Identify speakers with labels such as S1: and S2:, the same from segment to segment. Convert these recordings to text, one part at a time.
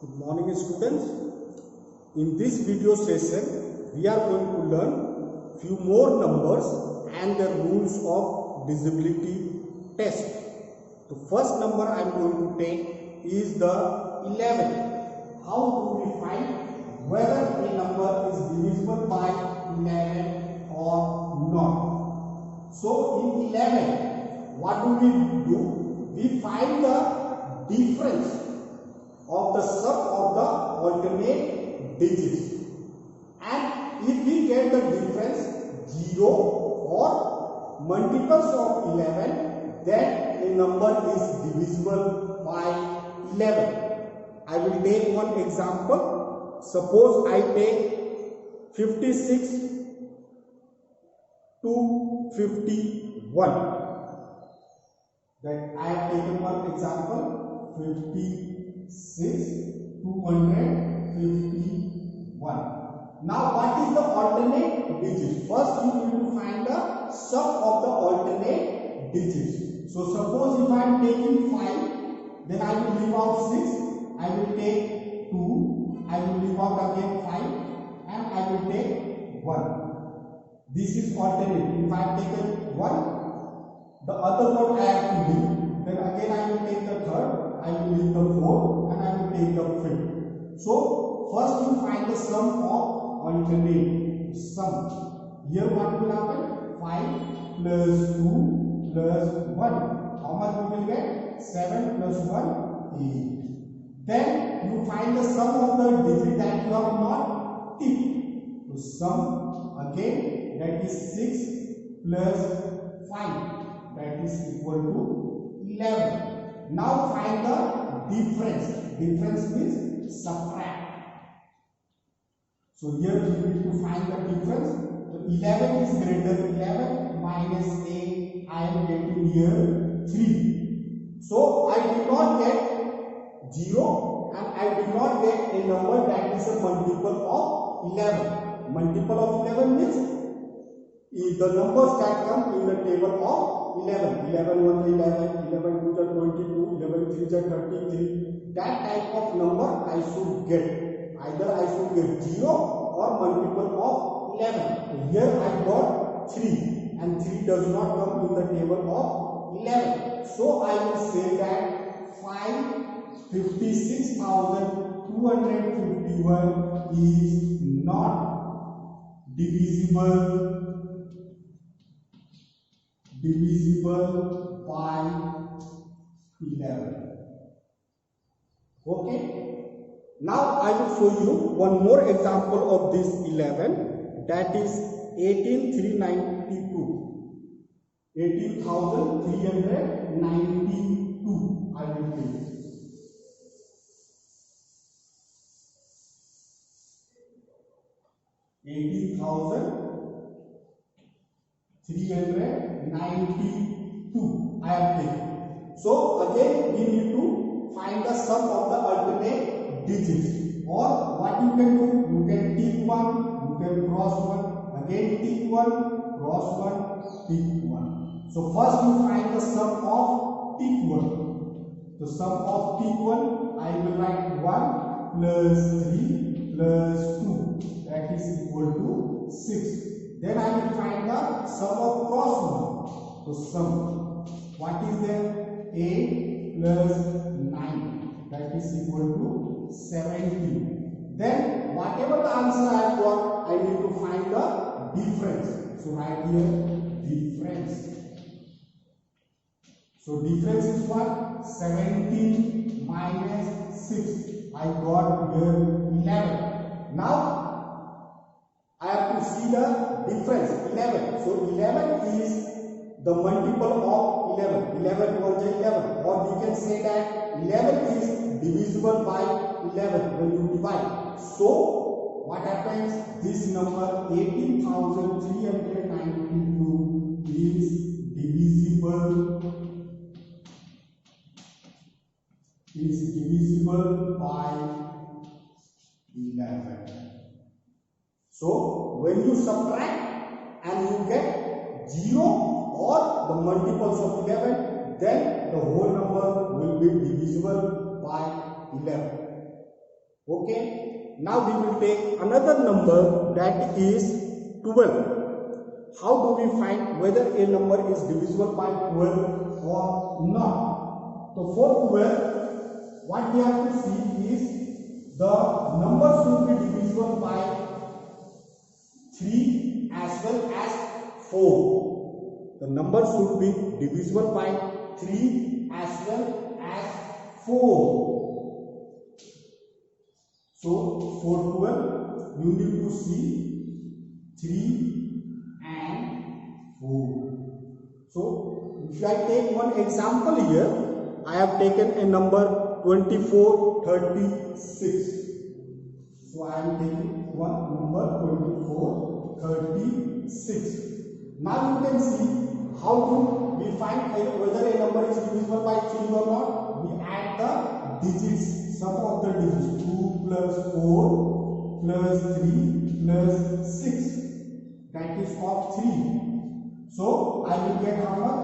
S1: Good morning students. In this video session we are going to learn few more numbers and the rules of divisibility test. The first number I am going to take is the 11. How do we find whether a number is divisible by 11 or not? So in 11 what do? We find the difference of the sum of the alternate digits, and if we get the difference 0 or multiples of 11, then a number is divisible by 11. I will take one example. Suppose I take 56 to 51. That I have taken one example, 56 to 151. Now what is the alternate digits? First you need to find the sum of the alternate digits. So suppose if I am taking 5, then I will leave out 6, I will take 2, I will leave out again 5, and I will take 1. This is alternate. If I have taken 1, the other one I have to leave, then again I will take the third, I will leave the fourth, and I will take the fifth. So first you find the sum of alternate sum. Here what will happen? 5 plus 2 plus 1. How much we will get? 7 plus 1, 8. Then you find the sum of the digit that you have not ticked. So sum again, that is 6 plus 5. That is equal to 11. Now find the difference. Difference means subtract. So here we need to find the difference. So 11 is greater than 11 minus 8. I am getting here 3. So I do not get 0 and I do not get a number that is a multiple of 11. Multiple of 11 means the numbers that come in the table of 11, 11 1 11, 11 2 22, 11 3 33. That type of number I should get. Either I should get 0 or multiple of 11. Here I got 3 and 3 does not come in the table of 11. So I will say that 56,251 is not divisible by 11. Okay. Now I will show you one more example of this 11, that is 18,392. 18,392 I will take. 18,392 I have taken. So again we need to find the sum of the alternate digits, or what you can do, you can tick 1, you can cross 1, again tick 1, cross 1, tick 1. So first you find the sum of tick 1. The sum of tick 1, I will write 1 plus 3 plus 2, that is equal to 6. Then I will find the sum of cross 1. So sum, what is there? 8 plus 9, that is equal to 17. Then whatever the answer I have got, I need to find the difference. So write here difference. So difference is what? 17 minus 6. I got here 11. Now I have to see the difference, 11. So 11 is the multiple of 11. 11 was 11. Or we can say that 11 is divisible by 11 when you divide. So what happens? This number 18,392 is divisible by 11. So when you subtract and you get 0 or the multiples of 11, then the whole number will be divisible by 11. Okay. Now we will take another number, that is 12. How do we find whether a number is divisible by 12 or not? So for 12, what we have to see is the number should be divisible by 3 as well as 4. The number should be divisible by 3 as well as 4. So for 12, you need to see 3 and 4. So if I take one example here, I have taken a number 2436. So I am taking one number 2436. Now you can see how do we find whether a number is divisible by 3 or not. We add the digits, sum of the digits, 2 plus 4 plus 3 plus 6. That is of 3. So I will get how much?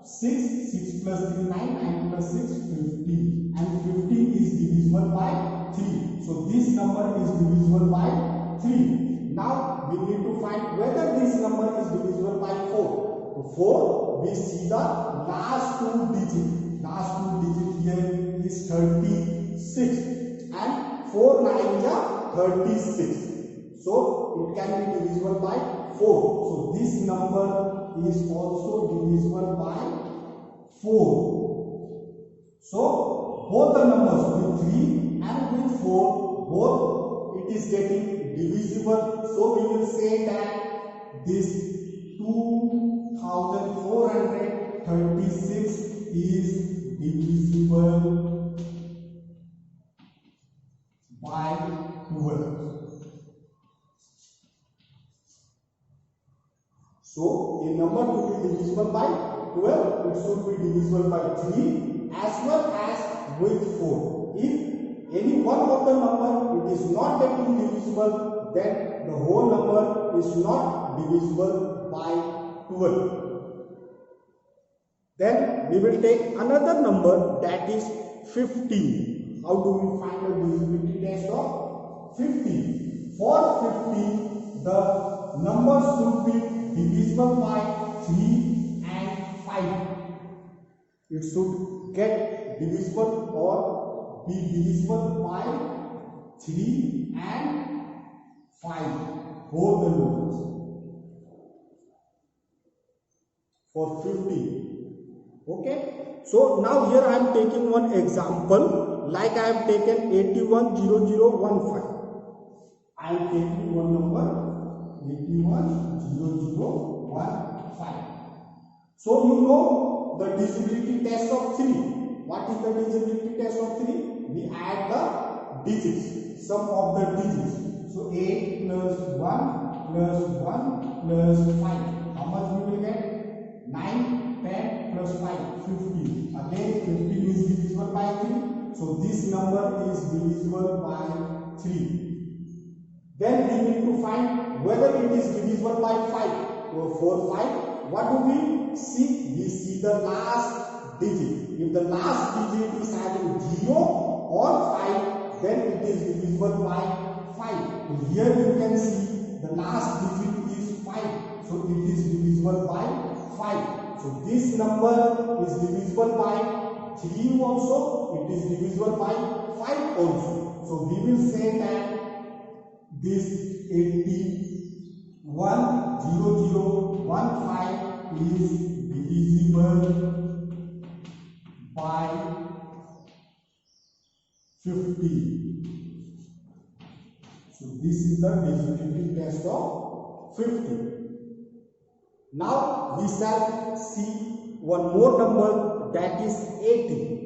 S1: 6. 6 plus 3 9. 9 plus 6 15. And 15 is divisible by 3. So this number is divisible by 3. Now we need to find whether this number is divisible by 4. So 4, we see the last 2 digits. Last 2 digits here is 36. And 4 9 is 36. So it can be divisible by 4. So this number is also divisible by 4. So both the numbers with 3 and with 4, both it is getting divisible. So we will say that this 2436 is divisible by 12. So a number to be divisible by 12, it should be divisible by 3 as well as with 4. If any one of the number it is not getting divisible, then the whole number is not divisible by 12. Then we will take another number, that is 15. How do we find the divisibility test of 15? For 15, the number should be divisible by 3 and 5. It should get divisible or be divisible by 3 and 5. Both the numbers. For 15. Okay. So now here I am taking one example, like I have taken 810015. I am taking one number 810015. So you know the divisibility test of 3. What is the divisibility test of 3? We add the digits, sum of the digits. So 8 plus 1 plus 1 plus 5. How much we will get? 9, 10 plus 5, 15. Again 15 is divisible by 3. So this number is divisible by 3. Then we need to find whether it is divisible by 5. So for 5, what do we see? We see the last digit. If the last digit is having 0 or 5, then it is divisible by 5. So here you can see the last digit is 5. So it is divisible by 5. So this number is divisible by 3 also. It is divisible by 5 also. So we will say that this 810015 is divisible by 50. So this is the divisibility test of 50. Now we shall see one more number, that is 18.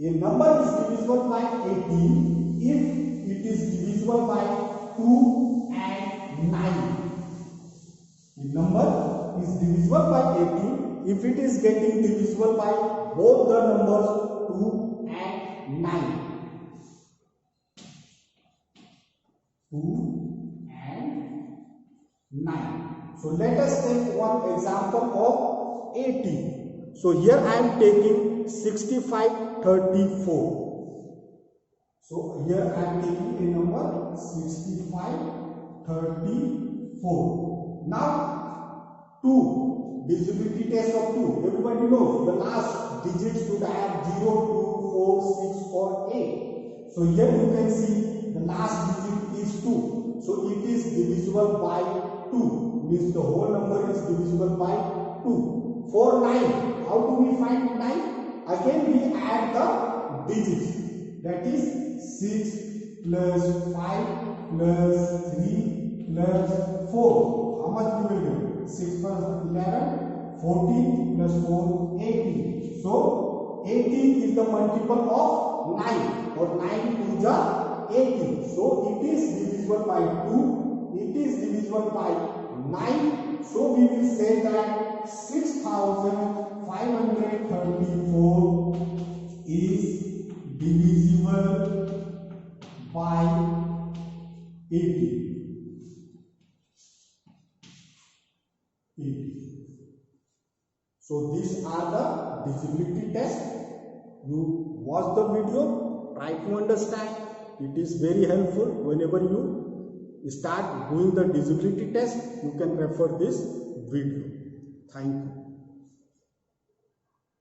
S1: A number is divisible by 18 if it is divisible by 2 and 9. A number is divisible by 18 if it is getting divisible by both the numbers 2 and 9. 2 and 9. So let us take one example of 80. So here I am taking 6534. So here I am taking a number 6534. Now 2, divisibility test of 2. Everybody knows the last digits should have 0, 2, 4, 6 or 8. So here you can see the last digit is 2. So it is divisible by 2. Means the whole number is divisible by 2. For 9, how do we find 9? Again we add the digits. That is 6 plus 5 plus 3 plus 4. How much we will get? 6 plus 11, 14 plus 4, 18. So 18 is the multiple of 9, or 9 to the 18. So it is divisible by 2. It is divisible by 9. So we will say that 6534 is divisible by 80. So these are the divisibility test. You watch the video, try to understand. It is very helpful. Whenever you start doing the divisibility test, you can refer this video. Thank you.